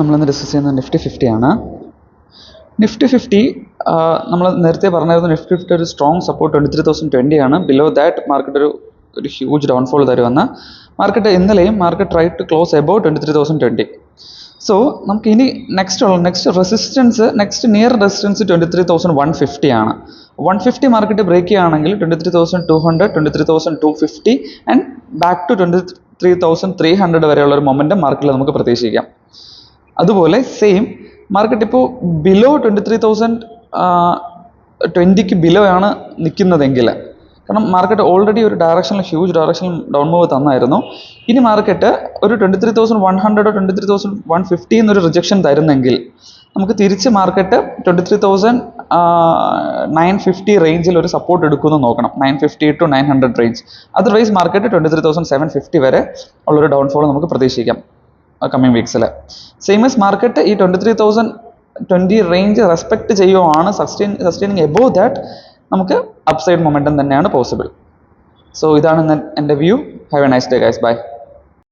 നമ്മളിന്ന് ഡിസ്കസ് ചെയ്യുന്നത് നിഫ്റ്റി 50 ആണ്. നിഫ്റ്റി 50 നമ്മൾ നേരത്തെ പറഞ്ഞായിരുന്നു, നിഫ്റ്റി 50 ഒരു സ്ട്രോങ് സപ്പോർട്ട് 23,020 ആണ്. ബിലോ ദാറ്റ് മാർക്കറ്റ് ഒരു ഹ്യൂജ് ഡൗൺഫോൾ തരുമെന്ന്. മാർക്കറ്റ് ഇന്നലെയും market try to close about 23,020. So നമുക്ക് ഇനി next resistance, next near resistance 23,150 ആണ്. 150 മാർക്കറ്റ് ബ്രേക്ക് ചെയ്യുകയാണെങ്കിൽ 23,200, 23,250 ആൻഡ് ബാക്ക് ടു 23,300 വരെയുള്ള ഒരു മൊമെൻറ്റം മാർക്കറ്റിൽ നമുക്ക് പ്രതീക്ഷിക്കാം. അതുപോലെ സെയിം മാർക്കറ്റ് ഇപ്പോൾ ബിലോ 23,020 ബിലോ ആണ് നിൽക്കുന്നതെങ്കിൽ, കാരണം മാർക്കറ്റ് ഓൾറെഡി ഒരു ഹ്യൂജ് ഡയറക്ഷണൽ ഡൗൺ മൂവ് തന്നായിരുന്നു. ഇനി മാർക്കറ്റ് ഒരു 23,100 23,150 എന്നൊരു റിജക്ഷൻ തരുന്നെങ്കിൽ നമുക്ക് തിരിച്ച് മാർക്കറ്റ് 23,950 റേഞ്ചിൽ ഒരു സപ്പോർട്ട് എടുക്കുമെന്ന് നോക്കണം. 950 to 900 റേഞ്ച്. അതർവൈസ് മാർക്കറ്റ് 23,750 വരെ ഉള്ളൊരു ഡൗൺഫോൾ നമുക്ക് പ്രതീക്ഷിക്കാം കമ്മിങ് വീക്സിൽ. സെയിം ആസ് മാർക്കറ്റ് ഈ 23,020 റേഞ്ച് റെസ്പെക്ട് ചെയ്യുവാണ്, സസ്റ്റെയിനിങ് എബോവ് ദാറ്റ് നമുക്ക് അപ്സൈഡ് മൊമെൻറ്റം തന്നെയാണ് പോസിബിൾ. സോ ഇതാണ് എൻ്റെ view. Have a nice day guys. By.